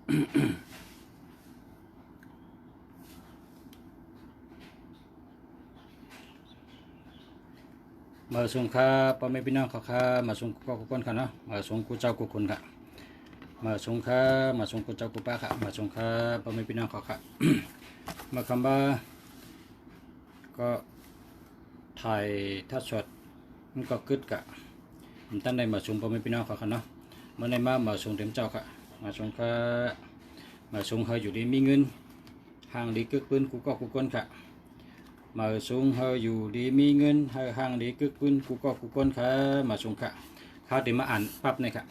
มาส่งข้าพ่อแม่พี่น้องข้ามาส่งก็กุคนค่ะเนาะมาส่งกูเจ้ากุคนค่ะมาส่งข้ามาส่งกูเจ้ากุป้าค่ะมาส่งข้าพ่อแม่พี่น้องค่ะ มาคำว่าก็ถ่ายทัดสดมันก็กึดกะมันตั้งได้มาส่งพ่อแม่พี่น้องค่ะเนาะเมื่อในมาส่งเต็มเจ้าค่ะมาส่งข้ามาส่งเขาอยู่ดีมีเงินห่างดีกึกปืนกูก็กุคนค่ะมาส่งเขาอยู่ดีมีเงินห่างดีกึกปืนกูก็กุคนค่ะมาส่งค่ะเขาเดี๋ยวมาอ่านปั๊บเลยค่ะ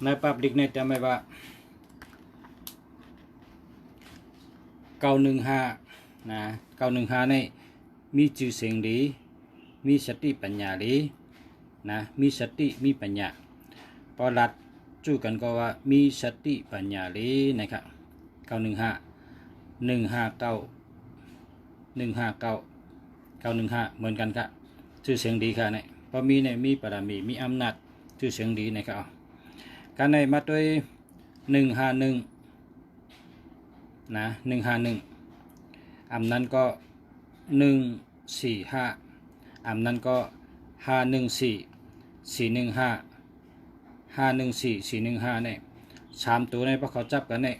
ในปั๊บดิกเนี่ยจะไม่ว่า915นะ915นี่มีชื่อเสียงดีมีสติปัญญาดีนะมีสติมีปัญญาพอรัดจู้กันก็ว่ามีสติปัญญาดีนะครับ915 159 915เหมือนกันครับชื่อเสียงดีค่ะเนี่ยพอมีเนี่ยมีบารมีมีอำนาจชื่อเสียงดีนะครับการในมาด้วย151นะ151อำนั้นก็145อำนั้นก็514 415 514 415เนี่ย3ตัวในพวกเขาจับกันเนี่ย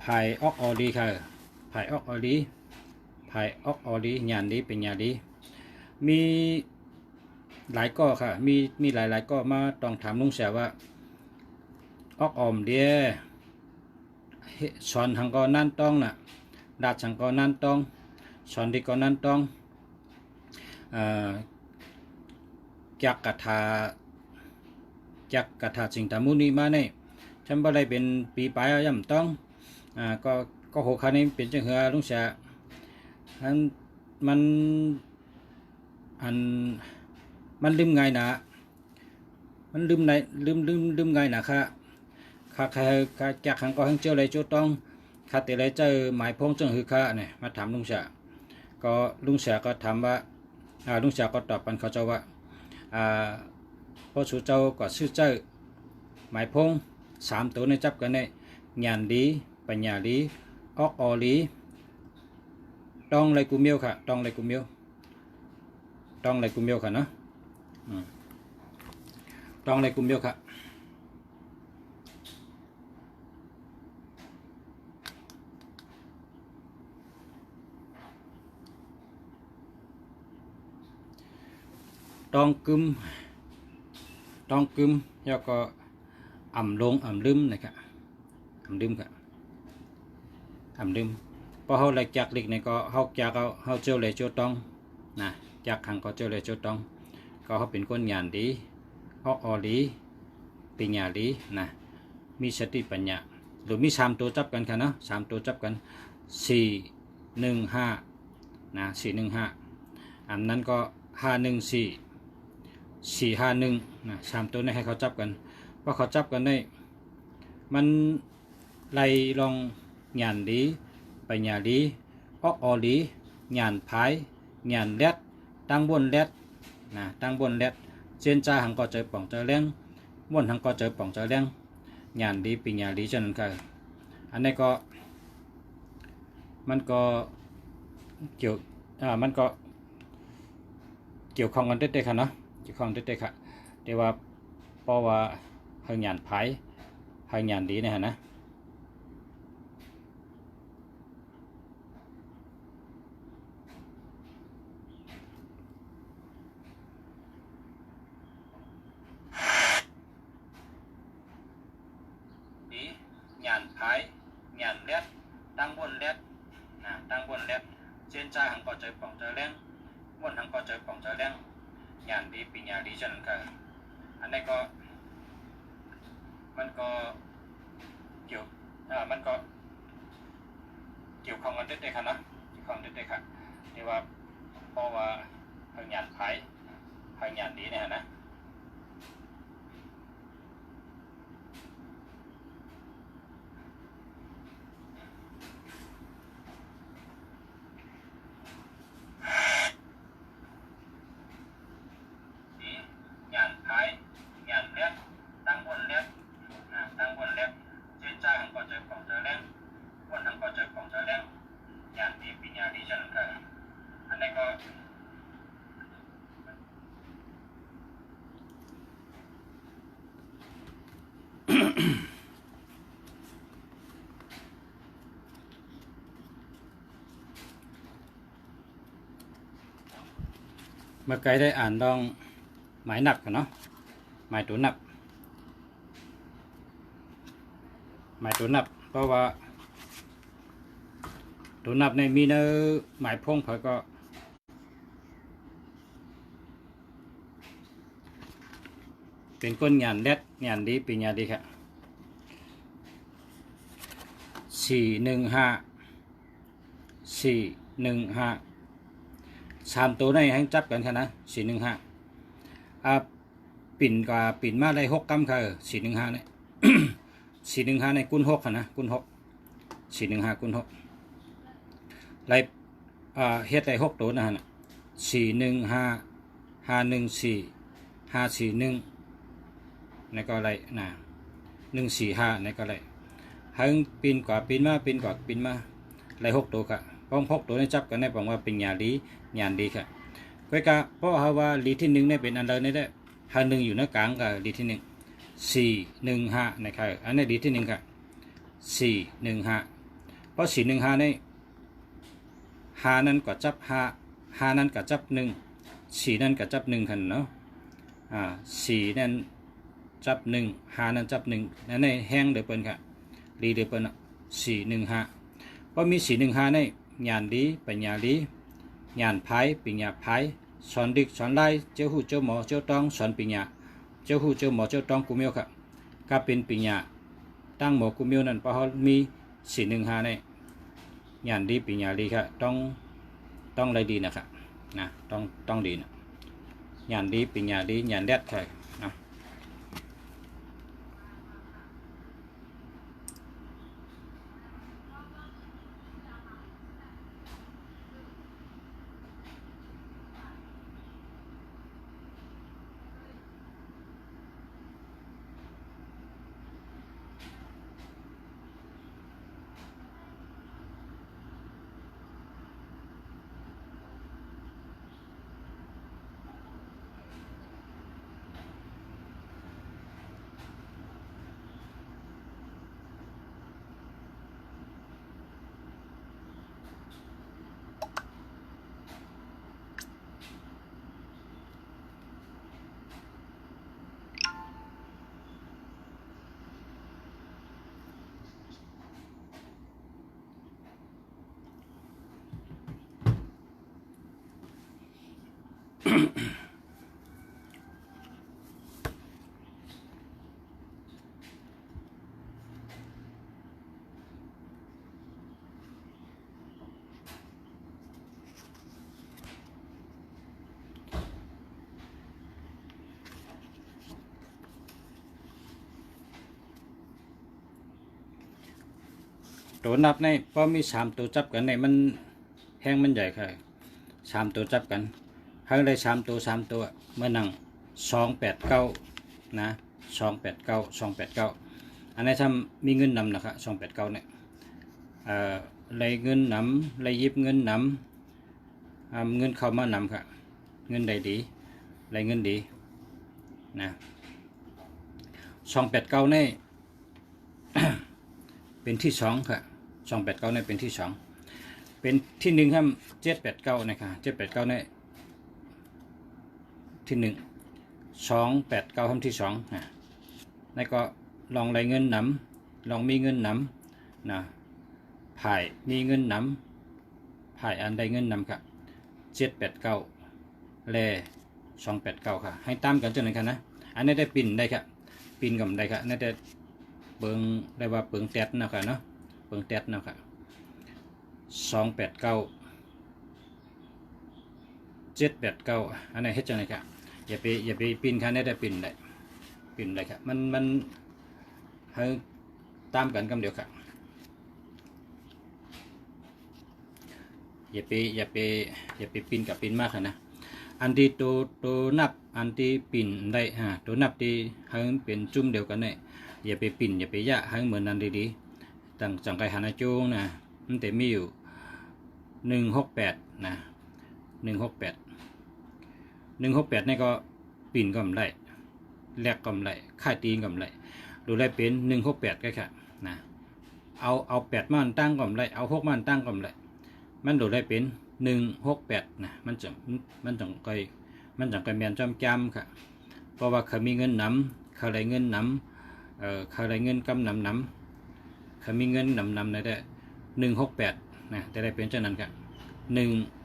ภายออกออดีค่ะภายออกออดีภายออกออดีญาณดีเป็นญาณดีมีหลายก็ค่ะมีหลายก็มาต้องถามลุงเสียว่าออกออมเดียสอนทางก็นั่นต้องน่ะดาดทางก็นั่นต้องสอนดีก็นั่นต้องจักกถาสิงตามุนีมาเนี่ยฉันบ่ได้เป็นปีปลายย่ำต้องก็หกคันนี้เป็นจังเหือลุงเสียมันลืมไงนะมันลืมไงนะค่ะจากขังก็หังเจ้าเลยโจต้องข้าแต่เลยเจ้าหมายพงจังหือค่ะเนี่ยมาถามลุงเสียก็ลุงเสียก็ถามว่าลุงเสียก็ตอบปันเขาเจ้าว่าพอสู่เจ้าก็ชื่อเจ้าหมายพง3ตัวในจับกันเนี่ยญาณดีปัญญาดีออกออดีต้องเลยกูเมียวค่ะต้องเลยกูเมียวค่ะเนาะต้องเลยกูเมียวค่ะต้องกึมแล้วก็อ่ำลงอ่ำลืมนะครับอ่ำลืมค่ะอ่ำลืมพอเขาเลยจากเล็กเนี่ยก็เขาจากเขาเจ้าเลยโจต้องนะจากขังก็เจ้าเลยโจต้องก็เขาเป็นคนญาณดีออกออดีปัญญาดีนะมีสติปัญญาหรือมี3ตัวจับกันค่ะเนาะ3ตัวจับกัน415นะ415อันนั้นก็514 451นะ3ตัวนี้ให้เขาจับกันว่าเขาจับกันได้มันไล่ลองญาณดีปัญญาดีออกออดีญาณพายญาณแรดตั้งบนแรดนะตั้งบนแรดเจนจ้าหังก็เจอป่องเจอแรงบนหังก็เจอป่องเจอแรงญาณดีปัญญาดีฉะนั้นค่ะอันนี้ก็มันก็เกี่ยวมันก็เกี่ยวข้องกันได้ค่ะเนาะเกี่ยวข้องได้ค่ะแต่ว่าเพราะว่าเฮาญาณพายเฮาญาณดีนะฮะนะญาณพายญาณแรดตั้งบนแรดนะตั้งบนแรดเจนจ้าหังก็เจอป่องเจอแรงบนหังก็เจอป่องเจอแรงญาณดีปัญญาดีฉะนั้นค่ะอันนี้ก็มันก็เกี่ยวมันก็เกี่ยวข้องกันได้ค่ะเนาะเกี่ยวข้องได้ค่ะแต่ว่าเพราะว่าเฮาญาณพายเฮาญาณดีเนี่ยนะ เมื่อไกลได้อ่านลองหมายนับกันเนาะหมายตัวนับหมายตัวนับเพราะว่าตัวนับในมีเนื้อหมายพงเผยก็เป็นก้นงานแรดงานดีเป็นงานดีครับ4153ตัวในให้จับกันค่ะนะ415ปิ่นกับปิ่นมาได้6กำค่ะ415เนี่ย415ในกุณ6ค่ะนะกุณ6 415กุณ6ไล่เฮ็ดได้6ตัวนะฮะ415 514 541ในก็ไรนะ145ในก็ไรให้ปีนกว่าปีนมาปีนกว่าปีนมาไร6ตัวค่ะป้อง6ตัวนี้จับกันได้บอกว่าเป็นงานดีค่ะก็กะเพราะว่าลีที่1เนี่ยเป็นอันเดิมนี่ได้หา1อยู่ในกลางกับลีที่1 415นะครับอันนี้ลีที่1ค่ะ415เพราะ415นี่5นั้นก็จับ5นั้นก็จับ1 4นั้นก็จับ1คันเนาะ4นั้นจับ1 5นั้นจับ1นั่นในแห้งเดือเปิ้นค่ะลีเดือเปิ้น415เพราะมี415ในงานดีปัญญาดีงานไพ่ปัญญาไพ่สอนดึกสอนไล่เจ้าหูเจ้าหมอเจ้าต้องสอนปัญญาเจ้าหูเจ้าหมอเจ้าต้องกุมิวครับก็เป็นปัญญาตั้งหมอกุมิวนั่นเพราะเขามี415ในงานดีปัญญาดีครับต้องอะไรดีนะครับนะต้องดีนะงานดีปัญญาดีงานแดดใช่นะตัวนับในพอมี3ตัวจับกันในมันแห้งมันใหญ่ค่ะ3ตัวจับกันให้ได้3ตัวเมื่อนั่ง289นะ289อันนี้ถ้ามีเงินนำนะครับ289เนี่ยไรเงินนำไรยิบเงินนำเงินเข้ามานำค่ะเงินใดดีไรเงินดีนะ289นี่ เป็นที่2ค่ะ289นี่เป็นที่2เป็นที่1ครับ789นะครับ789นี่ที่1 289ครับที่2แล้วก็ลองไรเงินนำลองมีเงินนำนะผ่ายมีเงินนำผ่ายอันใดเงินนำครับ789แล289ค่ะให้ตามกันจนไหนครับนะอันนี้ได้ปิ่นได้ครับปิ่นกับได้ครับน่าจะเปิงได้ว่าเปิงแตดนะครับเนาะเปิงแตดนะครับ289 789อันนี้เฮ็ดจังได๋ครับอย่าไปปิ่นค่ะได้ปิ่นได้ครับมันให้ตามกันกำเดียวครับอย่าไปปิ่นกับปิ่นมากนะอันที่ตัวนับอันที่ปิ่นได้ตัวนับที่ให้เป็นจุ่มเดียวกันเนี่ยอย่าไปปิ่นอย่าไปยะให้เหมือนนั้นดีๆตั้งจังไกหานาจูงนะมันแต่มีอยู่168นะ168นี่ก็ปิ่นก็ไม่ได้แลกก็ไม่ได้ค่าตีนก็ไม่ได้ดูได้เป็น168ก็ค่ะนะเอา8มันตั้งก็ไม่ได้เอา6มันตั้งก็ไม่ได้มันดูได้เป็น168นะมันจังไก มันจังกันแมนจำจำค่ะเพราะว่าเขามีเงินนำเขาได้เงินนำเขาได้เงินกำนำเขามีเงินนำในแต่168นะแต่ได้เป็นเจ้านั้นค่ะ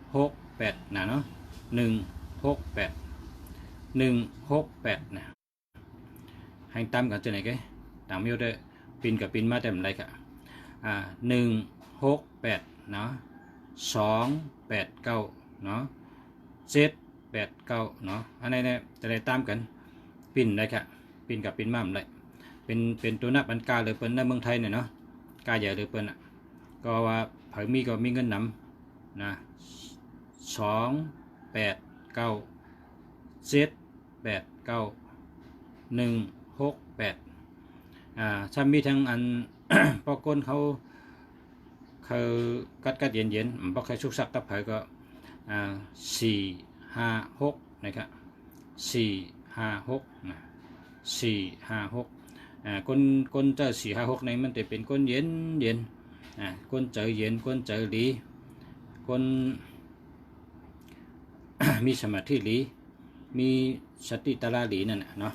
168นะเนาะ168นะให้ตามกันจะไหนกันต่างมีได้ปินกับปินมาแต่มันไรค่ะ168เนาะ289เนาะ789เนาะอันนี้เนี่ยจะได้ตามกันปินได้ค่ะปินกับปินมาได้เป็นตัวนับอันกาเลยเปิ้นในเมืองไทยเนี่ยเนาะกาใหญ่เลยเปิ้นก็ว่าเผยมีก็มีเงินนำนะ289 789 168ถ้ามีทั้งอัน ปอก้นเขากัดเย็นปอใครชุกซักกับเผยก็456นะครับ456นะ456ก้นเจอ456ในมันจะเป็นก้นเย็นก้นเจอเย็นก้นเจอหลีก้น มีสมาธิหลีมีสติตาลาหลีนั่นเนาะ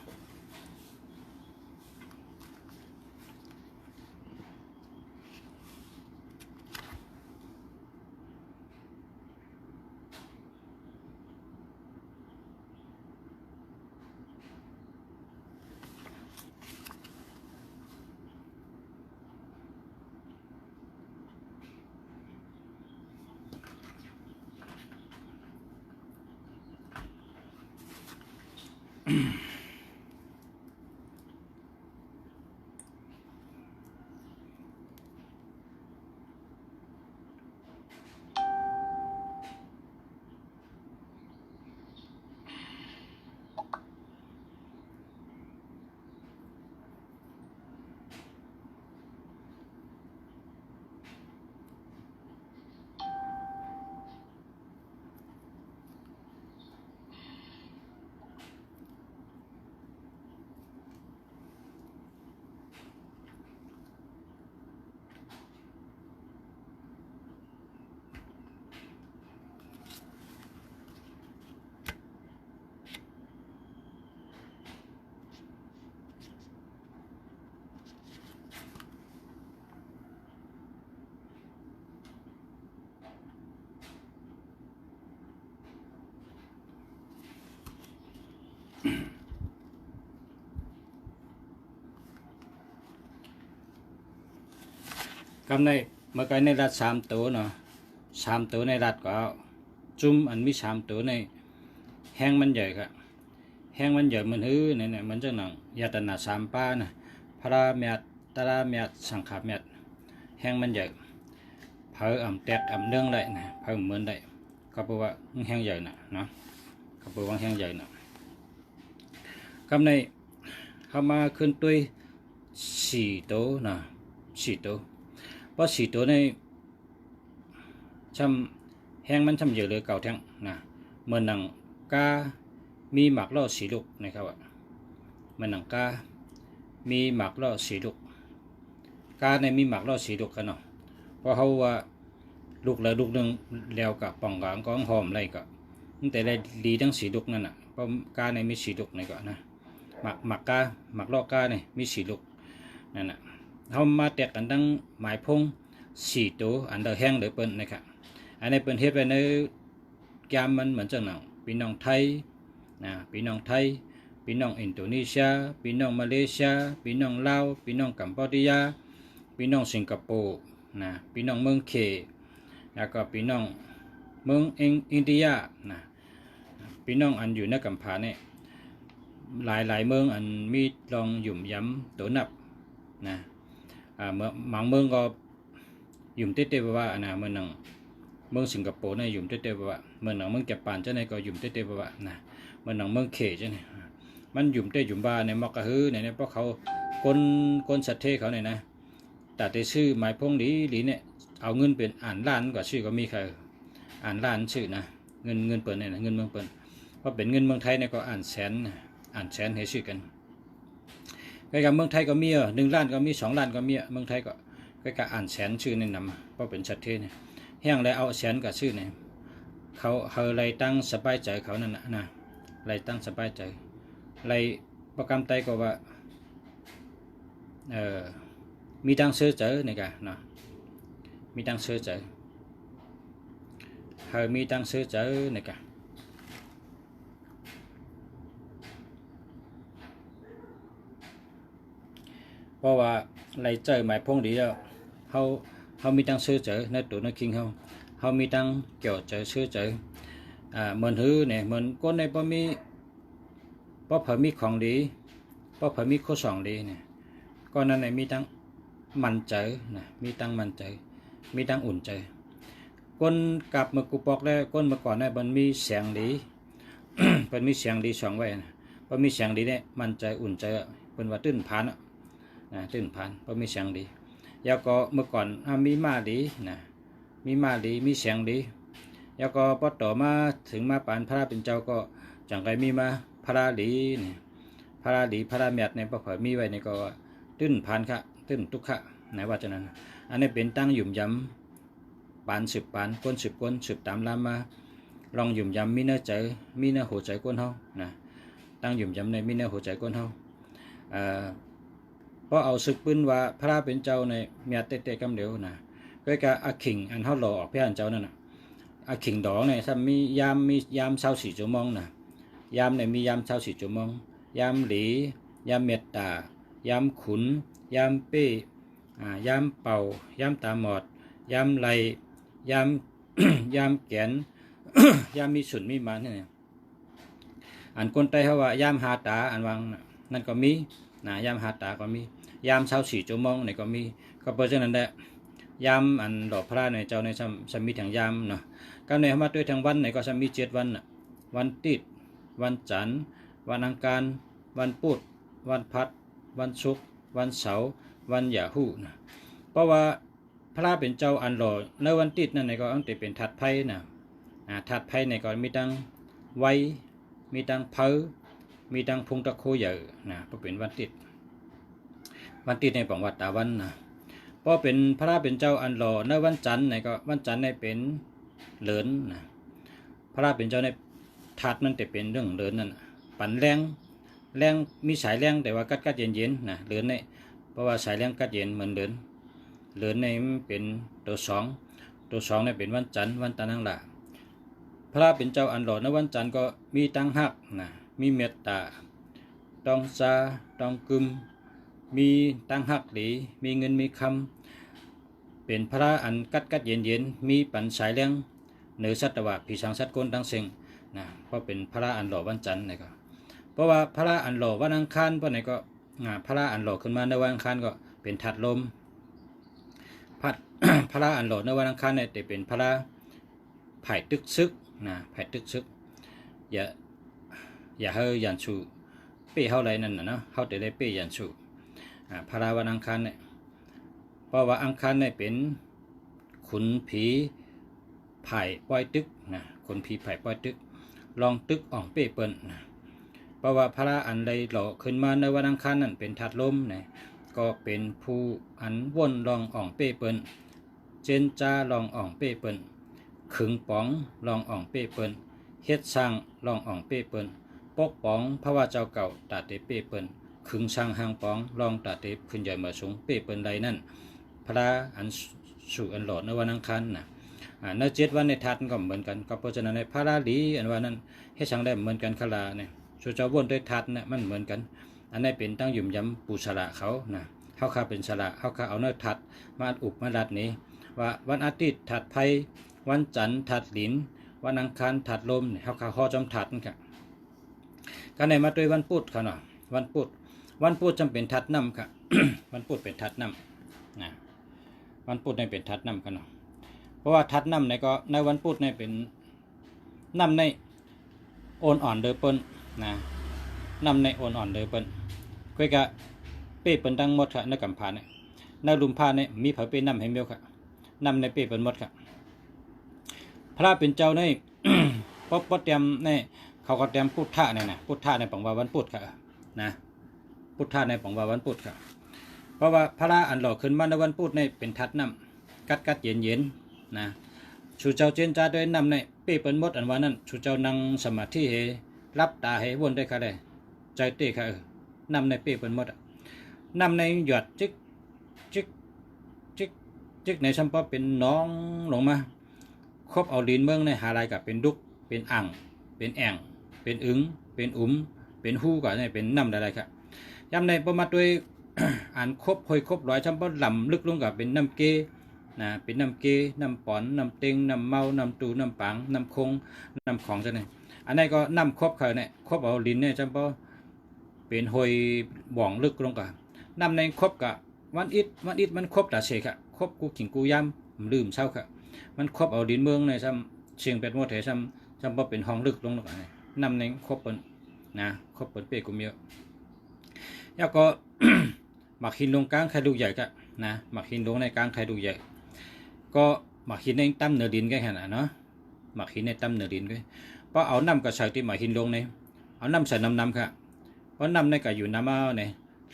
กำในเมื่อกี้ในรัด3ตัวเนาะ3ตัวในรัดก็จุ่มอันมี3ตัวในแห้งมันใหญ่ครับแห้งมันใหญ่มันเนี่ยมันจะหนังยาตนา3ป้านะพระเมียตระเมียสังขารเมียแห้งมันใหญ่เผาแตกเนื่องได้นะเผาเหมือนได้ก็แปลว่าแห้งใหญ่นะเนาะก็แปลว่าแห้งใหญ่นะกำในเข้ามาขึ้นด้วย4ตัวนะ4ตัวเพราะ4ตัวในช่ำแห้งมันช่ำเยอะเลยเก่าแท่งนะเมื่อหนังกามีหมักล่อสีลูกนะครับเมื่อหนังกามีหมักล่อสีลูกกาในมีหมักล่อสีลูกกันเนาะเพราะเขาว่าลูกแล้วลูกนึงแล้วกับป่องกับก้องหอมอะไรก็แต่ได้ดีทั้งสีลูกนั่นน่ะเพราะกาในมีสีลูกนี่ก็นะหมักกาหมักล่อกาในมีสีลูกนั่นน่ะเขามาแตกกันตั้งหมายพง4ตัวอันเดอร์แห้งเลยเปิ้นนะครับอันนี้เปิ้นเฮ็ดไปในแกมมันเหมือนจังหนังพี่น้องไทยนะพี่น้องไทยพี่น้องอินโดนีเซียพี่น้องมาเลเซียพี่น้องลาวพี่น้องกัมพูชาพี่น้องสิงคโปร์นะพี่น้องเมืองเคแล้วก็พี่น้องเมืองอินเดียนะพี่น้องอันอยู่ในกัมพูชาเนี่ยหลายเมืองอันมีลองหยุ่มย้ำตัวนับนะเมื่อบางเมืองก็ยุ่มเต้ๆว่านะเมืองสิงคโปร์เนี่ยยุ่มเต้ๆว่าเมืองเมืองญี่ปุ่นเจ้าเนี่ยก็ยุ่มเต้ๆว่านะเมืองเคเจ้าเนี่ยมันยุ่มเต้ยุ่มบ้าเนี่ยมักกะฮือเนี่ยเพราะเขาคนสัตว์เทเขาเนี่ยนะแต่ได้ชื่อหมายพงหลีเนี่ยเอาเงินเป็นอ่านล้านกว่าชื่อก็มีใครอ่านล้านชื่อนะเงินเปิดเนี่ยนะเงินเมืองเปิดเพราะเป็นเงินเมืองไทยเนี่ยก็อ่านแสนให้ชื่อกันใกล้กับเมืองไทยก็มี1 ล้านก็มี2 ล้านก็มีเมืองไทยก็ใกล้กับอ่านแสนชื่อนี่นำเพราะเป็นสัตว์เทเนี่ยแห้งแล้วเอาแสนกับชื่อเนี่ยเขาอะไรตั้งสบายใจเขานั่นนะ ไรตั้งสบายใจไรประกำไตก็ว่ามีตั้งเสื้อเจอนี่กะเนาะมีตั้งเสื้อเจอมีตั้งเสื้อเจอนี่กะเพราะว่าไรเจอหมายพงดีแล้วเขามีตั้งเสื้อเจอในตัวในคิงเขามีตั้งเกี่ยวเจอเสื้อเจอเหมือนหื้อเนี่ยเหมือนก้นในพอมีของดีพอมีข้อสองดีเนี่ยก็นั่นไหนมีตั้งมันเจอนะมีตั้งมันเจอมีตั้งอุ่นใจก้นกับเมื่อกูปอกแล้วก้นเมื่อก่อนเนี่ยมันมีเสียงดี มันมีเสียงดีสองไว้นะพอมีเสียงดีเนี่ยมันใจอุ่นใจเป็นว่าตื้นผ่านตื้นผ่านพอมีเสียงดีแล้วก็เมื่อก่อนมีมาดีนะมีมาดีมีเสียงดีแล้วก็พอต่อมาถึงมาปานพระเป็นเจ้าก็จังไรมีมาพระดีเนี่ยพระดีพระเมียดในพระเผยมีไว้ในก็ตื้นผ่านค่ะตื้นทุกขะไหนว่าจะนั้นอันนี้เป็นตั้งหยุ่มย้ำปานสืบปานก้นสืบก้นสืบตามลามมาลองหยุ่มย้ำมีเนื้อใจมีเนื้อหัวใจก้นเฮานะตั้งหยุ่มย้ำในมีเนื้อหัวใจก้นเฮาเพราะเอาศึกปืนว่าพระเป็นเจ้าในเมียเตะกำเดียวนะก็กะอาขิงอันเฮาหล่อออกเพื่อนเจ้านั่นน่ะอาขิงดอกเนี่ยถ้ามียาม24 ชั่วโมงนะยามเนี่ยมียาม24 ชั่วโมงยามหลียามเมตตายามขุนยามเป้ยามเป่ายามตาหมอดยามไหลยาม ยามแขน ยามมีสุนมีมันเนี่ยอันคนไทยเขาว่ายามหาตาอันวางนั่นก็มีนะยามหาตาก็มียาม24 ชั่วโมงนี่ก็มีก็เพราะฉะนั้นแหละยามอันหล่อพระในเจ้าในสมีทางยามเนาะก็ในมาด้วยทางวันไหนก็สมี7 วันวันติดวันจันทร์วันอังคารวันพุธวันพัดวันศุกร์วันเสาร์วันหย่าหู้นะเพราะว่าพระเป็นเจ้าอันหล่อในวันติดนั่นในก็อันติเป็นทัดไพ่นะทัดไพ่ในก็มีตั้งไว้มีตั้งเพอมีตั้งพงตะโคใหญ่นะเพราะเป็นวันติดในปองวัดตาวันนะเพราะเป็นพระเป็นเจ้าอันหล่อในวันจันทร์ในก็วันจันทร์ในเป็นเหลินนะพระเป็นเจ้าในทัดนั่นแต่เป็นเรื่องเหลินนั่นปั่นแรงมีสายแรงแต่ว่ากัดเย็นนะเหลินในเพราะว่าสายแรงกัดเย็นเหมือนเหลินในเป็นตัวสองในเป็นวันจันทร์นั่งละพระเป็นเจ้าอันหล่อในวันจันทร์ก็มีตั้งหักนะมีเมตตาต้องซาต้องกึมมีตั้งหักดีมีเงินมีคำเป็นพระอันกัดเย็นมีปันสายแรงเหนือสัตวะผีสังสัตว์ก้นทั้งสิ่งนะเพราะเป็นพระอันหล่อวันจันทร์นี่ก็เพราะว่าพระอันหล่อวันอังคารเพราะไหนก็พระอันหล่อขึ้นมาในวันอังคารก็เป็นทัดลมพระอันหล่อในวันอังคารเนี่ยจะเป็นพระไผ่ตึกซึกนะไผ่ตึกซึกอย่าเฮยยันชูเป้เฮาไรนั่นนะเนาะเฮาจะได้เป้ยันชูพระวันอังคารเนี่ยเพราะว่าอังคารเนี่ยเป็นขุนผีไผ่ป้อยตึกนะขุนผีไผ่ป้อยตึกลองตึกอ่องเป้เปิ้นนะเพราะว่าพระอันใดหล่อขึ้นมาในวันอังคารนั่นเป็นทัดลมนะก็เป็นผู้อันว่นลองอ่องเป้เปิ้นเจนจ้าลองอ่องเป้เปิ้นขึงป๋องลองอ่องเป้เปิ้นเฮ็ดสร้างลองอ่องเป้เปิ้นปกป๋องพระว่าเจ้าเก่าตาเตเป้เปิ้นขึงสร้างหางป๋องลองตาเตขึ้นใหญ่มาสูงเป้เปิ้นใดนั่นพระอันสู่อันหล่อในวันอังคารนะใน7 วันในทัดก็เหมือนกันก็เพราะฉะนั้นในพระลีอันว่านั้นให้ช่างได้เหมือนกันขลาเนี่ยสู่เจ้าวนด้วยทัดเนี่ยมันเหมือนกันอันนี้เป็นตั้งหยุ่มย้ำปูสละเขานะเขาข้าเป็นสละเขาข้าเอาเนื้อทัดมาอุบมาดัดนี้ว่าวันอาทิตย์ทัดไพ่วันจันทร์ทัดหลินวันอังคารทัดลมเนี่ยเขาข้าห่อจอมทัดนะครับการในมาด้วยวันพุธค่ะเนาะวันพุธจำเป็นทัดน้ำค่ะ วันพุธเป็นทัดน้ำนะวันพุธในเป็นทัดน้ำค่ะเนาะเพราะว่าทัดน้ำในก็ในวันพุธในเป็นน้ำในโอนอ่อนเดือเปิ้นนะน้ำในโอนอ่อนเดือเปิ้นก็กะเป้เปิ้นตั้งหมดค่ะในกำพานเนี่ยในลุมพาเนี่ยมีเผาเป้น้ำให้เมียวค่ะน้ำในเป้เปิ้นหมดค่ะพระเป็นเจ้าใน ป๊อเตรียมในเขาก็เตรียมพุทธะเนี่ยนะพุทธะในปังวาวันพุธค่ะนะพุทธะในปังวาวันพุธค่ะเพราะว่าพระอันหล่อขึ้นมาในวันพุธในเป็นทัดน้ำกัดเย็นนะชูเจ้าเจนจ้าด้วยน้ำในเป้เปิ้นหมดอันว่านั้นชูเจ้านั่งสมาธิเฮ รับตาให้วนได้ค่ะได้ใจเตะค่ะนำในเป้เป็นหมดนำในหยอดจิกจิกจิกจิกในซัมปอเป็นน้องลงมาครบเอาลิ้นเมืองในหาลายกับเป็นดุกเป็นอ่างเป็นแอ่งเป็นอึงเป็นเป็นหู้ก็เนี่ยเป็นน้ำอะไรครับย้ำในประมาณด้วย อ่านครบหอยครบร้อยซัมปอลำลึกลงกับเป็นน้ำเกนะเป็นน้ำเกน้ำปอนน้ำเต็งน้ำเมาน้ำตูน้ำปังน้ำคงน้ำของจะเนี่ยอันนี้ก็น้ำครบเขาเนี่ยครบเอาลิ้นเนี่ยซัมปอเป็นหอยบ่องลึกลงกับน้ำในครบกับวันอิดมันครบแต่เสกอะครบกูขิงกูย้ำลืมเศร้าค่ะมันครบเอาดินเมืองในซ้ำเชียงเป็ดมดเถซ้ำบ่เป็นห้องลึกลงแล้วกันน้ำในครบเปิ้นนะครบเปิ้นเป้กูเมียวแล้วก็ หมักหินลงกลางไข่ดูใหญ่ก็นะหมักหินลงในกลางไข่ดูใหญ่ก็หมักหินในตั้มเหนือดินก็ขนาดเนาะหมักหินในตั้มเหนือดินก็เพราะเอาน้ำก็ใส่ที่หมักหินลงในเอาน้ำใส่น้ำค่ะเพราะน้ำในก็อยู่น้ำเอาใน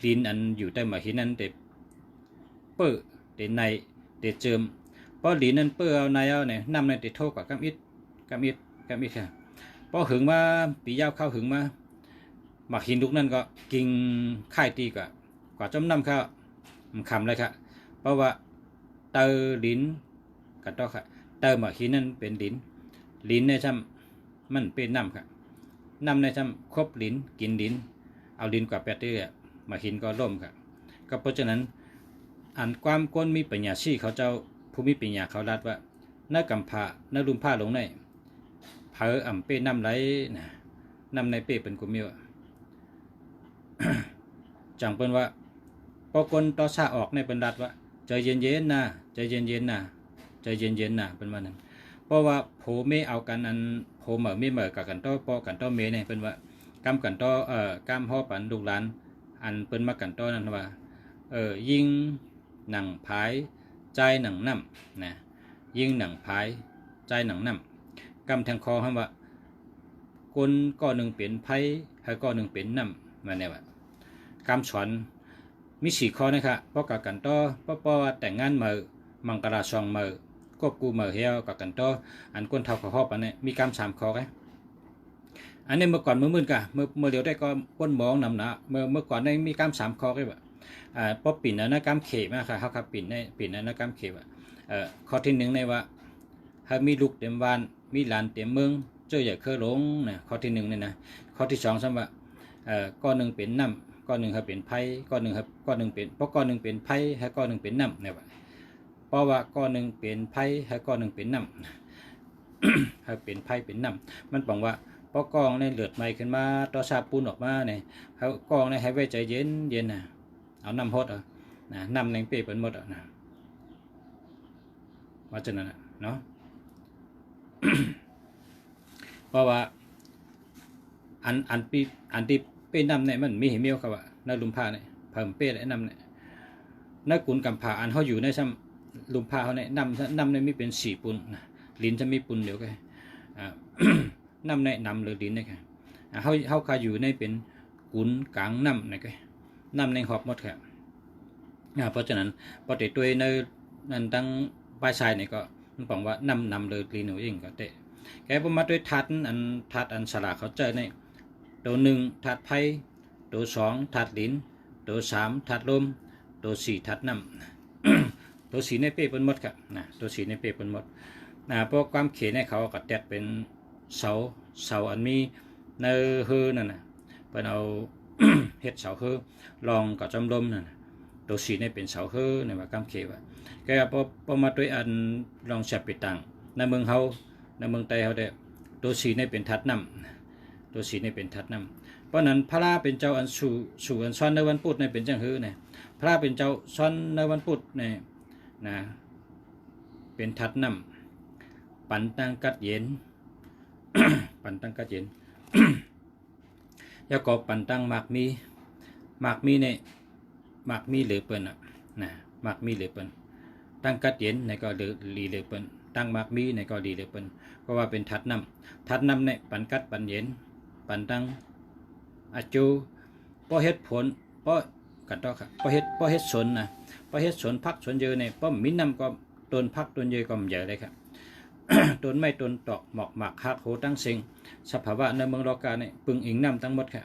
ดินอันอยู่ใต้หมักหินนั้นเด็ดเปื้อเด็ดในเด็ดเจิมเพราะดินนั้นเปื้อเอาในเอาเนี่ยน้ำในเด็ดโทกับกำอิดค่ะเพราะหึงมาปียาวเข้าหึงมาหมักหินลูกนั่นก็กิ่งค่ายตีกว่าจมน้ำข้าวคำเลยค่ะเพราะว่าเตอลิ้นกันต่อค่ะเตอหมักหินนั่นเป็นลิ้นในช่ำมันเป็นน้ำค่ะน้ำในช่ำครบลิ้นกินลิ้นเอาลิ้นกว่าแปดเตื้อหมักหินก็ล่มค่ะก็เพราะฉะนั้นอันความก้นมีปัญญาชี้เขาเจ้าผู้มีปัญญาเขารัดว่าเนื้อกำพาเนื้อลุมผ้าลงในเผออ่ำเป้น้ำไหลนะน้ำในเป้เป็นกุมิว จังเป็นว่าพอคนต่อซาออกในเป็นรัดว่าใจเย็นๆนะใจเย็นๆนะใจเย็นๆนะเป็นว่านั้นเพราะว่าโผไม่เอากันอันโผเหม่อไม่เหม่อกับกันต่อปอกันต่อเมเนี่ยเป็นว่ากำกันต่อกำห่อปันลูกหลานอันเป็นมากันต่อนั้นว่ายิงหนังพายใจหนังน้ำนะยิงหนังพายใจหนังน้ำกำแทงคอคำว่าคนก้อนหนึ่งเปลี่ยนไพ่ให้ก้อนหนึ่งเปลี่ยนน้ำมาเนี่ยว่ากำสอนมี4ข้อนะครับเพราะกับกันต่อเพราะว่าแต่งงานเมื่อมังกรซองเมื่อควบกูเมื่อเฮียวกับกันต่ออันก้นเท่าขอหอบอันนี้มีกำ3ข้อไงอันนี้เมื่อก่อนเมื่อกันเมื่อเดียวได้ก็ก้นมองนำหนาเมื่อก่อนได้มีกำ3ข้อไงแบบพอปิ่นนะกำเขมาค่ะเขาขับปิ่นนะกำเขว่าข้อที่1ในว่าถ้ามีลูกเต็มบ้านมีหลานเต็มเมืองเจ้าอย่าเคยหลงนะข้อที่1เนี่ยนะข้อที่2สำหรับก้อนหนึ่งเป็นน้ำก้อนหนึ่งให้เป็นไผ่ก้อนหนึ่งครับก้อนหนึ่งเป็นเพราะก้อนหนึ่งเป็นไผ่ให้ก้อนหนึ่งเป็นน้ำเนี่ยว่าเพราะว่าก้อนหนึ่งเป็นไผ่ให้ก้อนหนึ่งเป็นน้ำ ให้เป็นไผ่เป็นน้ำมันบอกว่าเพราะกองในเลือดใหม่ขึ้นมาต่อซาปูนออกมาเนี่ยเขากองในให้ไว้ใจเย็นนะเอาน้ำฮดนะน้ำในเปรี้ยวเป็นหมดนะว่าจะนั่นเนาะ เพราะว่าอันที่เป็นน้ำเนี่ยมันมีเหี่ยวครับว่าในลุมผ้าเนี่ยเพิ่มเป้และน้ำเนี่ยในกุนกำผาอันเขาอยู่ในซ้ำลุมผ้าเขาเนี่ยน้ำเนี่ยมีเป็น4ปุ่นลิ้นจะมีปุ่นเดียวกัน น้ำในน้ำหรือลิ้นเนี่ยครับเขาคาอยู่ในเป็นกุนกลางน้ำเนี่ยน้ำในหอบหมดครับเพราะฉะนั้นพอติดตัวในนั้นตั้งปลายชายเนี่ยก็มันบอกว่าน้ำเลยลิ้นหนูเองก็เตะแกประมาณด้วยทัดอันสลาเขาเจอในตัว1ทัดไผ่ตัว2ทัดลิ้นตัว3ทัดลมตัว4ทัดน้ำ ตัว4ในเป้เป็นหมดครับนะตัว4ในเป้เป็นหมดเพราะความเขียนให้เขาก็แตกเป็นเสาอันมีในเฮือนั่นนะเป็นเอา เฮ็ดเสาเฮือลองกับจำลมนั่นตัว4ในเป็นเสาเฮือในว่าความเขียนว่าแกพอมาด้วยอันลองแสบปิดตังในเมืองเขาในเมืองไทยเขาได้ตัว4ในเป็นทัดน้ำตัว4ในเป็นทัดน้ำเพราะนั้นพระราเป็นเจ้าอันสู่อันซ้อนในวันพุธในเป็นจังหื้อเนี่ยพระเป็นเจ้าซ้อนในวันพุธเนี่ยนะเป็นทัดน้ำปันตังกัดเย็น ปันตังกัดเย็น แล้วก็ปันตังหมากมีเนี่ยหมากมีเหลือเปิ้นนะหมากมีเหลือเปิ้นตั้งกัดเย็นในก็เหลือเหลือเปิ้นตั้งหมากมีในก็ดีเหลือเปิ้นก็ว่าเป็นทัดน้ำเนี่ยปันกัดปันเย็นปันตังอาจูพอเฮ็ดผลพอกันต่อครับพอเฮ็ดสนนะพอเฮ็ดสนพักสนเยอะเนี่ยพอมีน้ำก็ต้นพักต้นเยอะก็เยอะเลยครับ ต้นไม้ต้นตอกหมอกหมักหักโหตั้งเสียงสภาวะในเมืองโลกาเนี่ยปึงอิงน้ำทั้งหมดค่ะ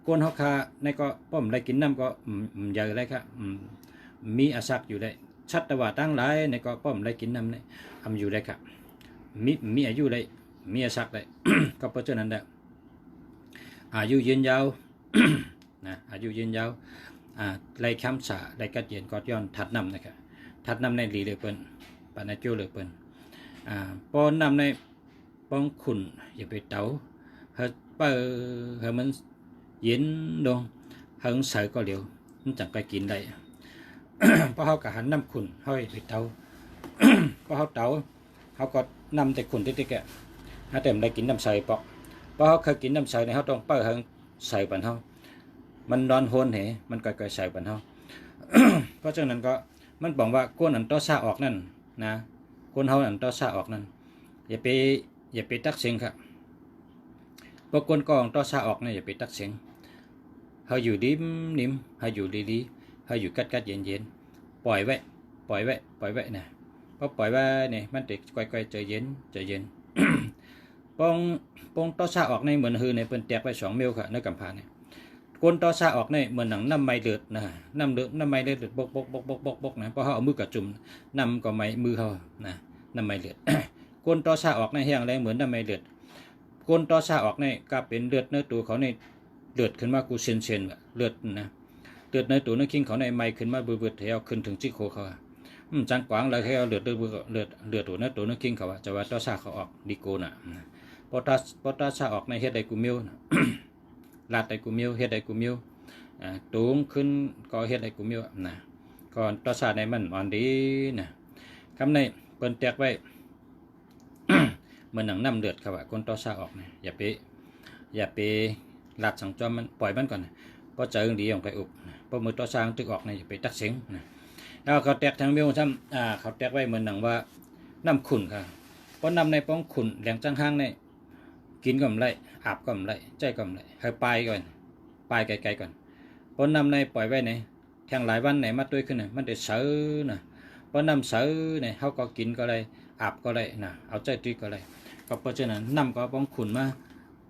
ก้นเฮาคาในก็ป้อมได้กินน้ำก็ใหญ่เลยครับมีอาศักอยู่ได้ชัดแต่ว่าตั้งหลายในก็ป้อมได้กินน้ำเนี่ยอยู่ได้ครับมีอายุได้มีอาศักได้ ก็เพราะฉะนั้นแหละอายุยืนยาว นะอายุยืนยาวไรคำสาไรกัดเย็นกอดย้อนทัดน้ำนะครับทัดน้ำในหลีเลยเปิ้นปานาจูเลยเปิ้นปอนน้ำในป้องขุนอย่าไปเตาเฮาเปิเฮามันเย็นดงเฮาใส่ก็เหลียวมันจังไปกินได้ เพราะเฮากะหันน้ำขุนเฮาไปเตา เพราะเฮาเตาเฮาก็นำแต่ขุนติ๊กๆแกถ้าเต็มได้กินน้ำใสปอกเพราะเฮาเคยกินน้ำใสในเฮาต้องเปิเฮาใส่ปันเฮามันนอนโหนเหมันก่อยๆใส่ปันเฮา เพราะฉะนั้นก็มันบอกว่าก้นอันต่อซาออกนั่นนะก้นเฮาอันต่อซาออกนั่นอย่าไปตักเสียงครับพวกก้นกองต่อซาออกเนี่ยอย่าไปตักเสียงเฮาอยู่นิ่มเฮาอยู่ดีๆเฮาอยู่กัดเย็นปล่อยไว้นะพอปล่อยไว้เนี่ยมันติดก่อยๆใจเย็น ปองต่อซาออกในเหมือนฮือในเปิ้นแตกไป2 เมลค่ะในกำพาเนี่ยก้นต่อซาออกในเหมือนหนังน้ำไม่เดือดนะน้ำไม่เดือดบกนะเพราะเขาเอามือกับจุ่มน้ำก็ไม่มือเขานะน้ำไม่เดือด ก้นต่อซาออกในแห้งแรงเหมือนน้ำไม่เดือดก้นต่อซาออกในก็เป็นเลือดเนื้อตัวเขาในเลือดขึ้นมากูเซนเลือดนะเลือดในตัวเนื้อคิงเขาในไม่ขึ้นมาเบื่อแถวขึ้นถึงจิโคเขาจังกวางเลยแค่เอาเลือดตัวเนื้อคิงเขาจะว่าต่อซาเขาออกดีโกน่ะพอต่อซาออกในเฮ็ดไดกูมิวลาดไดกูมิวเฮ็ดไดกูมิวตูงขึ้นก็เฮ็ดไดกูมิวนะก่อนต่อซาในมันอ่อนดีนะคำในเปิ้นแตกไว้ เหมือนหนังน้ำเลือดครับว่าคนต่อซาออกนะอย่าไปลาดสังจอมมันปล่อยมันก่อนนะพอเจอดีอย่างไปอุบพอมือต่อซาตึกออกนะอย่าไปตักเสียงนะแล้วเขาแตกทางมิวซ้ำเขาแตกไว้เหมือนหนังว่าน้ำขุ่นครับเพราะน้ำในป้องขุ่นแหลงจังห้างในกินก็ไม่ไรอาบก็ไม่ไรใจก็ไม่ไรให้ไปก่อนไปไกลๆก่อนเพราะน้ำในปล่อยไว้ไหนแทงหลายวันไหนมาตัวขึ้นน่ะมันจะเสือนะเพราะน้ำเสือเนี่ยเขาก็กินก็เลยอาบก็เลยนะเอาใจตีก็เลยก็เพราะฉะนั้นน้ำก็ป้องขุ่นมา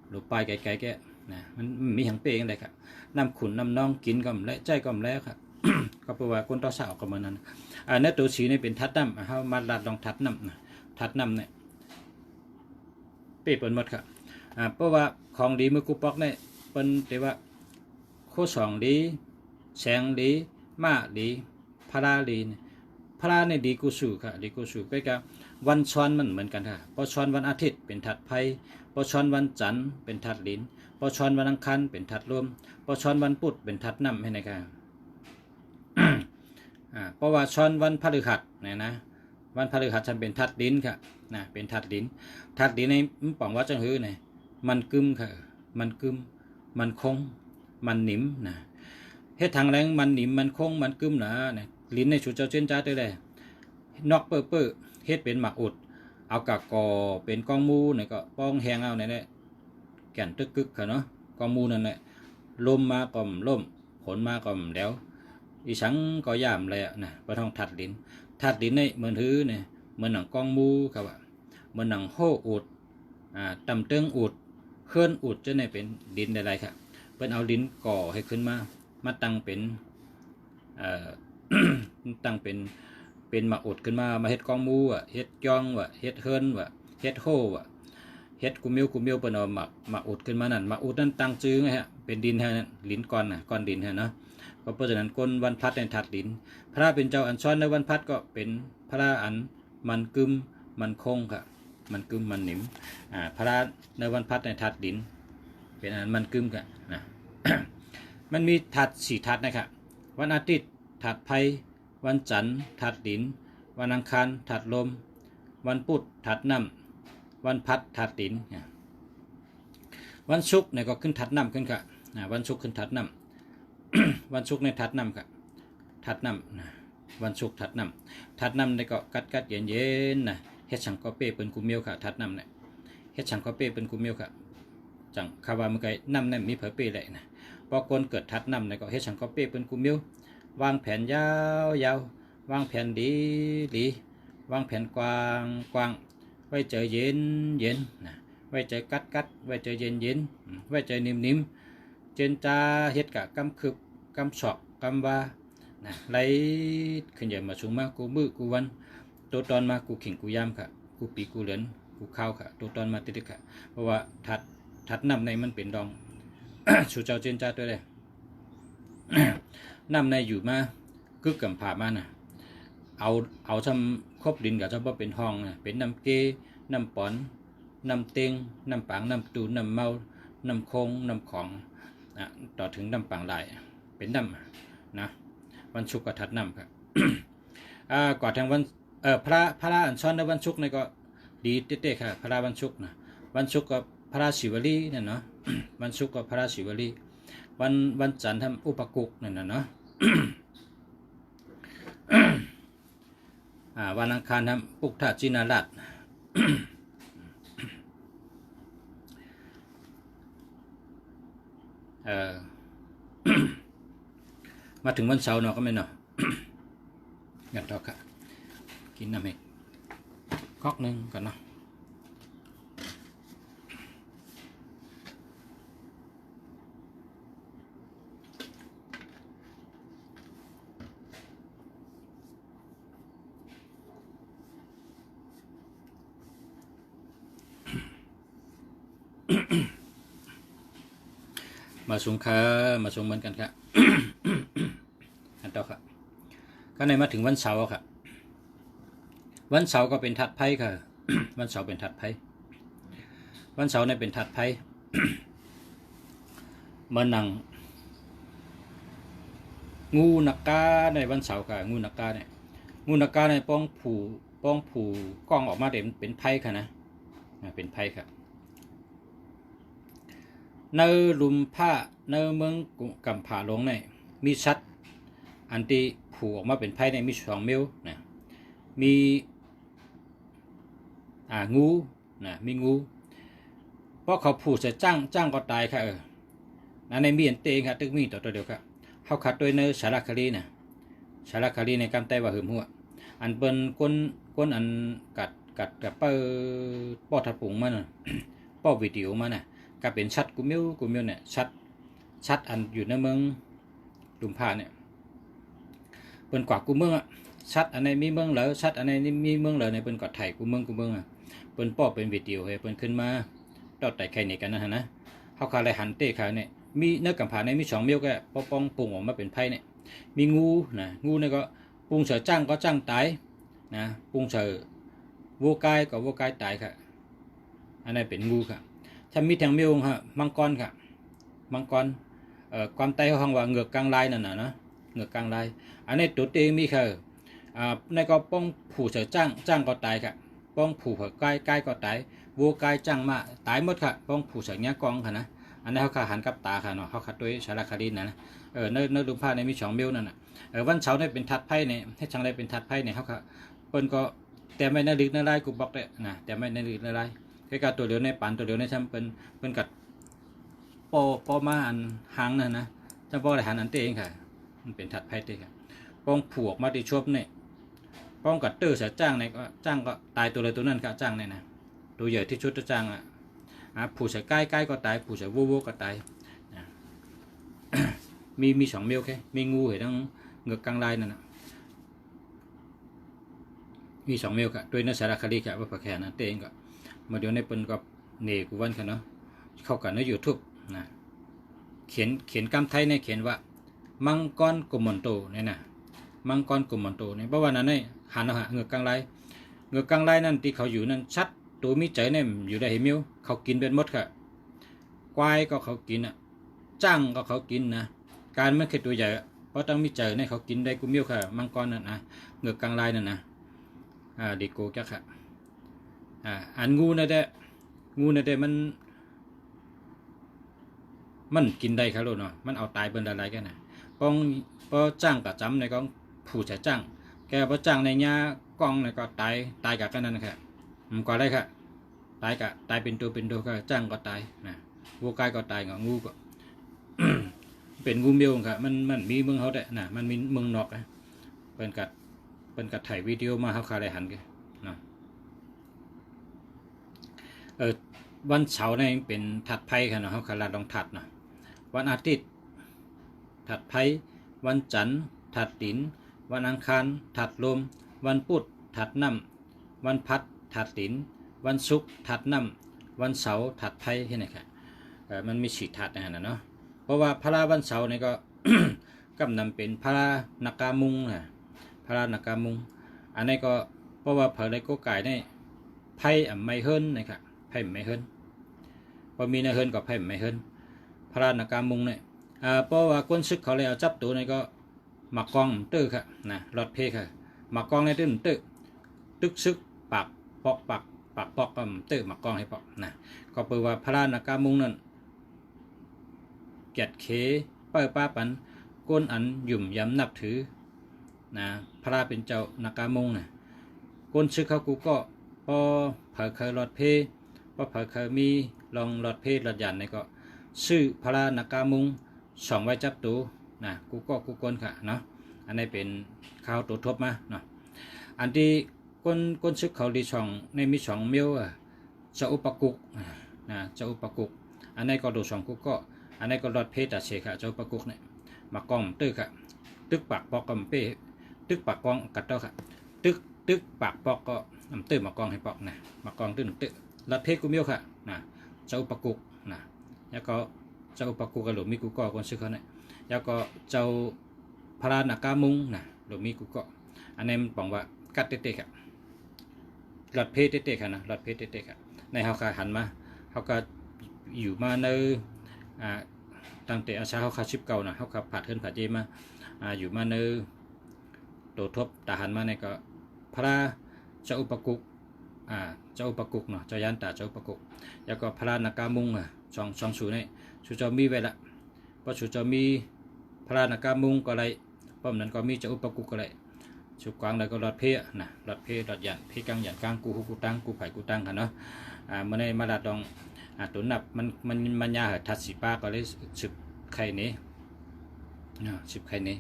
หรือไปไกลๆแกนะมันมีหางเปย์กันเลยครับน้ำขุ่นน้ำน้องกินก็ไม่ไรใจก็ไม่ไรครับ ก็แปลว่าคนต่อสาวก็เหมือนนั้นเนื้อตัวสีนี่เป็นทัดน้ำเขามาลัดลองทัดน้ำนะทัดน้ำเนี่ยเป๊ะเปิดหมดครับเพราะว่าของดีมือกุปอกเนี่ยเป็นแต่ว่าโคสองดีแสงดีมาดีพาราดีพาราเนี่ยดีกุสูค่ะดีกุสูใกล้กับวันช้อนมันเหมือนกันค่ะพอช้อนวันอาทิตย์เป็นทัดไพ่พอช้อนวันจันทร์เป็นทัดลิ้นพอช้อนวันอังคารเป็นทัดลมพอช้อนวันพุธเป็นทัดน้ำให้ในค่ะเพราะว่าช้อนวันพฤหัสเนี่ยนะวันพฤหัสฉันเป็นทัดดินค่ะนะเป็นทัดดินในป่องว่าจังหื้อเนี่ยมันกึมค่ะมันกึมมันคงมันหนิมนะเฮ็ดทางแรงมันหนิมมันคงมันกึมนะเนี่ยลิ้นในชุดเจ้าเช่นจ้าได้เลยนอกเปื้อเฮ็ดเป็นหมักอุดเอากะกอเป็นกองมูเนี่ยก็ป้องแหงเอาเนี่ยแหละแก่นตึกกึกค่ะเนาะกองมูนั่นแหละลมมาก่อมล่มผลมาก่อมแล้วอีสังก็ย่ามเลยนะปะท้องทัดลิ้นนี่เหมือนถือเนี่ยเหมือนหนังกองมูครับว่าเหมือนหนังโหอุดตำเติงอุดเคลื่อนอุดจะเนี่ยเป็นดินอะไรครับเป็นเอาดินก่อให้ขึ้นมาตั้งเป็นตั้งเป็นมาอุดขึ้นมาเฮ็ดกองมูเฮ็ดยองเฮ็ดเฮิร์นเฮ็ดโหเฮ็ดกุมิวเป็นเอามาอุดขึ้นมานั่นมาอุดนั่นตั้งจื้อไงฮะเป็นดินฮะนั่นลิ้นก้อนก้อนดินฮะเนาะเพราะฉะนั้นก้นวันพัดในทัดดินพระเป็นเจ้าอันซ้อนในวันพัดก็เป็นพระอันมันกึมมันคงค่ะมันกึมมันหนิมพระในวันพัดในทัดดินเป็นอันมันกึมค่ะนะ มันมีทัด4ทัดนะครับวันอาทิตย์ทัดไพ่วันจันทร์ทัดดินวันอังคารทัดลมวันพุธทัดน้ำวันพัดทัดดินวันศุกร์เนี่ยก็ขึ้นทัดน้ำขึ้นค่ะวันศุกร์ขึ้นทัดน้ำ วันศุกร์ในทัดน้ำครับทัดน้ำวันศุกร์ทัดน้ำในก็กัดเย็นนะเฮ็ดฉังก็เป้เป็นกุมเมียวค่ะทัดน้ำเนี่ยเฮ็ดฉังก็เป้เป็นกุมเมียวค่ะจังคาวาเมื่อไงน้ำเนี่ยมีเผยเป้เลยนะพอคนเกิดทัดน้ำในก็เฮ็ดฉังก็เป้เป็นกุมเมียววางแผนยาววางแผนดีวางแผนกว้าง ไว้ใจเย็นเย็นนะไว้ใจกัดไว้ใจเย็นเย็นไว้ใจนิ่มเจนจาเฮ็ดกะกำคึบกำสอกกำว่านะไหลขึ้นใหญ่มาสูงมากกูมือกูวันตัวตอนมากูขิงกูยามค่ะกูปีกูเหลือนกูข้าวค่ะตัวตอนมาติดค่ะเพราะว่าถัดน้ำในมันเป็นดอง สู่เจ้าเจนจาตัวเลย น้ำในอยู่มากึกกำผ่ามาน่ะเอาทำครบดินกับเฉพาะเป็นห้องนะเป็นน้ำเกน้ำปอนน้ำเต็งน้ำปังน้ำตูน้ำเมาน้ำคงน้ำของนะต่อถึงน้ำปังลายเป็นน้ำนะวันศุกร์ก็ถัดน้ำครับ ก่อนทางวันพระอัญชันในวันศุกร์นี่ก็ดีเต้ๆค่ะพระวันศุกร์นะวันศุกร์ก็พระศิวลีนั่นเนาะ วันศุกร์ก็พระศิวลีวันจันทร์ทำอุปกุกนั่นน่ะเนาะ วันอังคารทำปุกธาจินาราช มาถึงวันเสาร์เนาะก็ไม่เนาะ งั้นต่อค่ะกินน้ำเองก๊อกหนึ่งก่อนเนาะ มาสูงค่ะมาสูงเหมือนกันครับ อันต่อครับก็ในมาถึงวันเสาร์ครับวันเสาร์ก็เป็นทัดไพ่ค่ะ วันเสาร์เป็นทัดไพ่วันเสาร์เนี่ยเป็นทัดไพ่ มานั่งงูนักกาในวันเสาร์ค่ะงูนักกาเนี่ยงูนักกาในป้องผูกล้องออกมาเด่นเป็นไพ่ค่ะนะเป็นไพ่ค่ะในลุมผ้าในเมืองกำผาหลงเนี่ยมีชัดอันที่ผูกออกมาเป็นไพ่ในมี2 นิ้วนะมีงูนะมีงูเพราะเขาผูกจะจ้างก็ตายค่ะนั่นในมีอันเตงค่ะตึกมีตัวเดียวค่ะเขาขัดโดยในสารคดีนะสารคดีในกำไตว่าหืมหัวอันเป็นก้นอันกัดกับป้อทัดปุ่งมัน ป้อวิดีโอมันน่ะก็เป็นชัดกูมิวเนี่ยชัดอันอยู่ในเมืองลุมพาเนี่ยเป็นกว่ากูเมืองชัดอันในมีเมืองเหลอชัดอันในมีเมืองเหลอในเป็นกอดไทยกูเมืองเป็นป้อเป็นวิดีโอให้เป็นขึ้นมาต่อแต่ใครเนี่ยกันนะเขาคาเลยหันเตะขาเนี่ยมีเนื้อกำผาในมี2 นิ้วก็ป้องปุ่งออกมาเป็นไพ่เนี่ยมีงูนะงูเนี่ยก็ปุงเสือจ้างก็จ้างตายนะปุงเสือวัวกายก็วัวกายตายค่ะอันนั้นเป็นงูค่ะถ้ามีแทงมิวฮะมังกรค่ะมังกรความไตห้องว่าเหงือกกลางลายนั่นน่ะนะเหงือกกลางลายอันนี้ตัวเองมีค่ะในก็ป้องผูเสือจ้างก็ตายค่ะป้องผูหัวกายก็ตายวัวกายจ้างมาตายหมดค่ะป้องผูเสือเงี้ยกองค่ะนะอันนี้เขาขาหันกับตาค่ะเนาะเขาขัดด้วยสารคดีนะเนื้อลุมผ้าในมี2 นิ้วนั่นน่ะวันเสาร์เนี่ยเป็นทัดไพ่เนี่ยให้ช่างไรเป็นทัดไพ่เนี่ยเขาค่ะเปิ้นก็แต่ไม่น่าลึกน่าไล่กูบอกเลยนะแต่ไม่น่าลึกน่าไล่แค่การตัวเดียวในปันตัวเดียวในช่างเป็นกัดปอมาอันหางนั่นนะช่างปออะไรหันอันเตงค่ะมันเป็นทัดไพ่เตงค่ะป้องผูกมาติชบเนี่ยป้องกัดเตอร์เสียจ้างเนี่ยก็จ้างก็ตายตัวเลยตัวนั้นก็จ้างเนี่ยนะตัวใหญ่ที่ชุดตัวจ้างผูกเสียใกล้ก็ตายผูกเสียวัวก็ตายมี2 นิ้วแค่มีงูเห็นทั้งเหงือกกลางลายนั่นนะมี2 นิ้วค่ะโดยนักสารคดีค่ะว่าพอแค่นั้นเตงก็มาเดี๋ยวในเปิ้นก็เนกูวันค่ะเนาะเข้ากันใน YouTube นะเขียนกำไทยในเขียนว่ามังกรกุมอนโตเนี่ยนะมังกรกุมอนโตเนี่ยเพราะว่านั้นเนี่ยหันเอาเหงือกกลางลายนั่นที่เขาอยู่นั่นชัดตัวมีใจเนี่ยอยู่ได้เห็นมิ้วเขากินเป็นมดค่ะควายก็เขากินจ้างก็เขากินนะการไม่เคยตัวใหญ่เพราะต้องมีใจเนี่ยเขากินได้กุมิ้วค่ะมังกรนั่นนะเหงือกกลางลายนั่นนะดีโกแกค่ะอันงูนั่นแหละมันกินได้ครับลูกเนาะมันเอาตายเป็นอะไรกันนะป้องจ้างกับจำในกองผู้จะจ้างแกพอจ้างในเนี้ยกองในก็ตายกับกันนั่นค่ะมันก็ได้ค่ะตายเป็นตัวก็จ้างก็ตายนะวัวกายก็ตายกับงูก็ เป็นงูเมียวค่ะมันมีเมืองเขาได้นะมันมีเมืองนอกนะเป็นกัดถ่ายวิดีโอมาเขาคาอะไรหันกันนะ เออวันเสาร์นี่เป็นถัดไพ่ค่ะเนาะเขาคาราดองถัดเนาะวันอาทิตย์ถัดไพ่วันจันทร์ถัดดินวันอังคารถัดลมวันพุธถัดน้ำวันพัดถัดดินวันศุกร์ถัดน้ำวันเสาร์ถัดไพ่ที่ไหนค่ะมันมีสีถัดนะเนาะเพราะว่าพระวันเสาร์นี่ก็ กำนำเป็นพระนากามุงนะพระนากามุงอันนี้ก็เพราะว่าเผยได้ก็กายได้ไพ่ไม่เฮิรนนะครับไพ่ไม่เฮิรนพอมีในเฮิรนก็ไพ่ไม่เฮิรนพระนากามุงเนี่ยเพราะว่าก้นซึกเขาเลยเอาจับตัวนี่ก็มากองตื้อค่ะนะรถเพค่ะมากองในตื้อตึกซึกปากปอกตื้อมากองให้ปอกนะก็แปลว่าพระนากามุงนั่นเกียรติเคเป้าป้าปันก้นอันหยุ่มย้ำนับถือนะพระเป็นเจ้านากามงนะก้นซึกเขากูก็พอเผยเคยรถเพพอเผยเคยมีลองรถเพรถยันนี่ก็ซื้อพระนากามุงสองไว้จับตัวนะกูก็กูก้นค่ะเนาะอันนี้เป็นข่าวตัวทบมาเนาะอันที่ก้นซึกเขาดีช่องในมีสองเมียวจะอุปกุกนะจะอุปกุกอันนี้ก็ดูสองกูก็อันนี้ก็รถเพตัดเชค่ะจะอุปกุกเนี่ยมากองตื้อค่ะตึกปากปอกกำเป้ตึกปากกองกัดเต้าค่ะตึกปากปอกก็นำตื้อมากองให้ปอกนะมากองตื้อตึกรัดเพกูเมียวค่ะนะเจ้าอุปกุกนะแล้วก็เจ้าอุปกุกกับหลวงมีกูก็คนซื้อเขาเนี่ยแล้วก็เจ้าพระนากามุงนะหลวงมีกูก็อันนี้มันบอกว่ากัดเตะค่ะรัดเพเตะค่ะนะรัดเพเตะค่ะในเขาค่ะหันมาเขาก็อยู่มาในตั้งแต่อาชาเขาขาชิบเก่านะเขาขับผัดขึ้นผัดเจมาอยู่มาในโตทบทหารมาในก็พระเจ้าอุปกุกเจ้าอุปกุกเนาะเจ้ายันตาเจ้าอุปกุกแล้วก็พระนากามุงสองสูนี่ชูเจ้ามีไว้ละเพราะชูเจ้ามีพระนากามุงก็ไรเพราะนั้นก็มีเจ้าอุปกุกก็ไรชูกวางแล้วก็รอดเพะนะรอดเพรอดยันพี่กังยันกลางกูฮุกูตังกูไผ่กูตังค่ะเนาะเมื่อในมาลาดองตัวนับมันยาเหทัดสีป้าก็เลยสืบไข่นี้สืบไข่นี้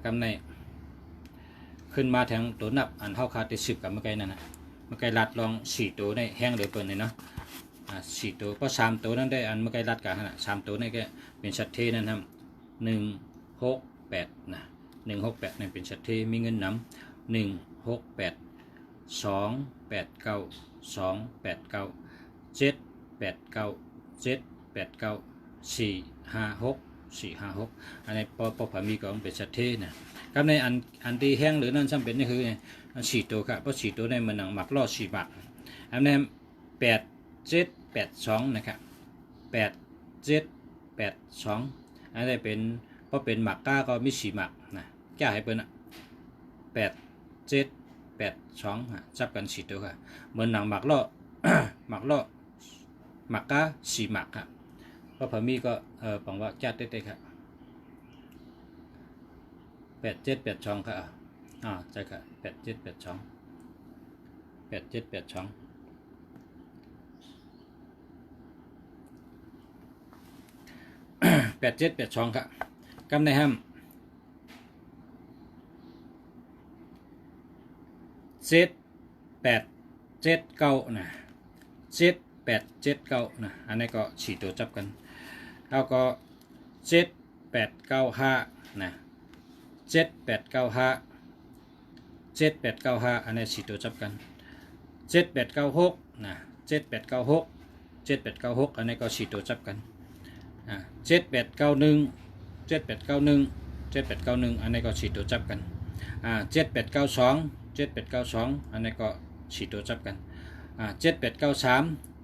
กำในขึ้นมาแทงตัวนับอันเท่าคาติสืบกับเมื่อไงนั่นนะเมื่อไงรัดลอง4ตัวในแห้งเหลือเกินเลยเนาะ4ตัวเพราะ3ตัวนั้นได้อันเมื่อไงรัดกันนะ3ตัวนี่ก็เป็นชัดเทนั่นครับ168นะ168นี่เป็นชัดเทมีเงินนำ168 289 289 789 789 456 456อันนี้พอมีก็เป็นชัดเทนะกับในอันที่แห้งหรือนั่นซ้ำเป็นนี่คือ4ตัวครับเพราะ4ตัวในมันหนังหมักล่อ4หมักอันนี้8782นะครับ8782อันนี้เป็นเพราะเป็นหมักก้าก็มี4หมักนะแก้ให้เป็น8782จับกัน4ตัวค่ะเหมือนหนังหมักล่อ หมักล่อหมักก้า4หมักครับเพราะพอมีก็บอกว่าจัดเต้ๆครับ8782ครับใช่ครับ8782 87828782ครับกำในห้าม7879นะ7879นะอันนี้ก็4ตัวจับกันแล้วก็7895นะ7895อันนี้4ตัวจับกัน7896นะ7896อันนี้ก็4ตัวจับกัน7891อันนี้ก็4ตัวจับกัน7892อันนี้ก็4ตัวจับกัน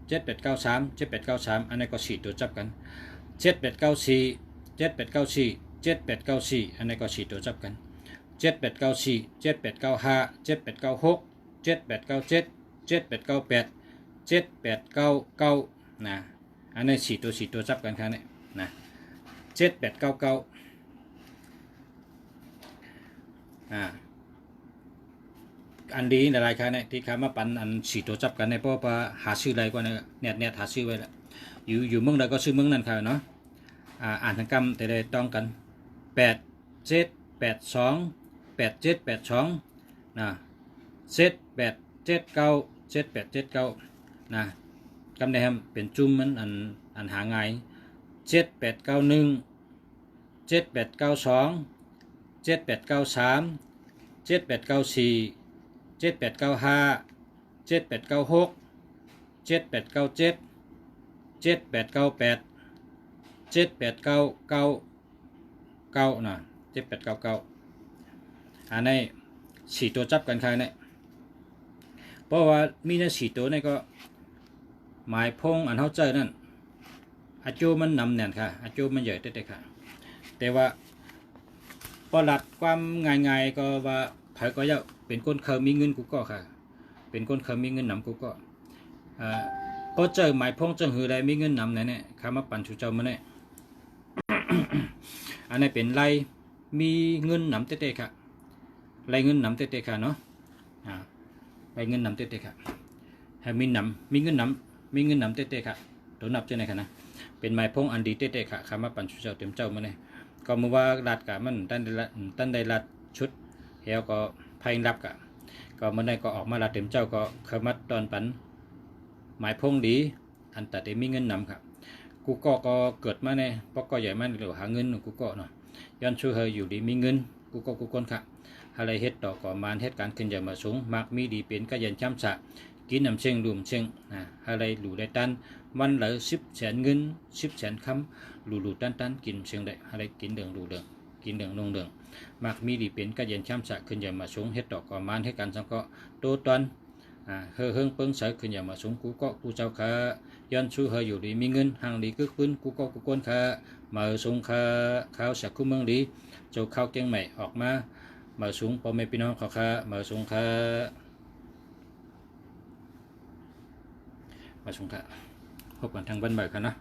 7893อันนี้ก็4ตัวจับกัน7894อันนี้ก็4ตัวจับกัน7894 7895 7896 7897 7898 7899นะอันนี้4ตัวจับกันครับเนี่ยนะ7899อันดีหลายๆครั้งเนี่ยที่เขามาปันอัน4ตัวจับกันเนี่ยเพราะว่าหาชื่ออะไรกว่าเนี่ยเน็ตหาชื่อไว้แล้วอยู่เมืองใดก็ชื่อเมืองนั้นครับเนาะอ่านทางกรรมแต่ได้ต้องกัน8782 8782นะ7879 7879นะกำได้ครับเป็นจุ่มมันอันหาง่าย7891 7892 7893 7894 7895 7896 7897 7898 7899นะ7899อันนี้4ตัวจับกันค่ะเนี่ยเพราะว่ามีใน4ตัวนี่ก็หมายพงอันเท่าเจอนั่นอาจูมันนำแน่นค่ะอาจูมันใหญ่เด็ดๆค่ะแต่ว่าประหลัดความง่ายๆก็ว่าไผก็อยากเป็นคนเคยมีเงินกูก็ค่ะเป็นคนเคยมีเงินนำกูก็ก็เจอหมายพงเจอหือใดมีเงินนำเนี่ยข้ามาปั่นชูเจ้ามาเนี่ย อันนี้เป็นไรมีเงินนำเตะๆค่ะไรเงินนำเตะๆค่ะเนาะไรเงินนำเตะๆค่ะให้มีเงินนำเตะๆค่ะตัวนับเจ้าไหนค่ะนะเป็นหมายพงอันดีเตะๆค่ะข้ามาปั่นชูเจ้าเต็มเจ้ามาเนี่ยก็มือว่ารัดกะมันตั้นได้รัดชุดเฮียวก็พายรับกะก็มันได้ก็ออกมารัดเต็มเจ้าก็เคยมัดตอนปันหมายพงดีอันแต่ได้มีเงินนำค่ะกูก็เกิดมาเนี่ยปก็ใหญ่มากหรือหาเงินกูก็เนาะย้อนช่วยเฮยอยู่ดีมีเงินกูก็คนค่ะอะไรเฮ็ดต่อก่อมานเฮ็ดการขึ้นใหญ่มาสูงมากมีดีเป็นก็ยันช้ำสะกินน้ำเชิงรวมเชิงอะไรหลู่ได้ตันวันละ10 แสนเงิน10 แสนคำหลู่ตันกินเชิงได้อะไรกินเดืองหลู่เดืองกินเดืองลงเดืองมากมีดีเป็นก็ยันช้ำสะขึ้นใหญ่มาสูงเฮ็ดต่อก่อมานเฮ็ดการสังเคราะห์โตตอนเฮิงเปิ้งเสยขึ้นใหญ่มาสูงกูก็กูเจ้าค่ะย้อนชูเฮยอยู่ดีมีเงินห่างดีกึกปืนกูก็กูก้นค่ะมาสูงค่ะข้าวสักคู่เมืองดีโจข้าวเกียงใหม่ออกมาสูงพ่อแม่พี่น้องเขาค่ะมาสูงค่ะมาสูงค่ะพบกันทางบ้านใหม่ค่ะนะ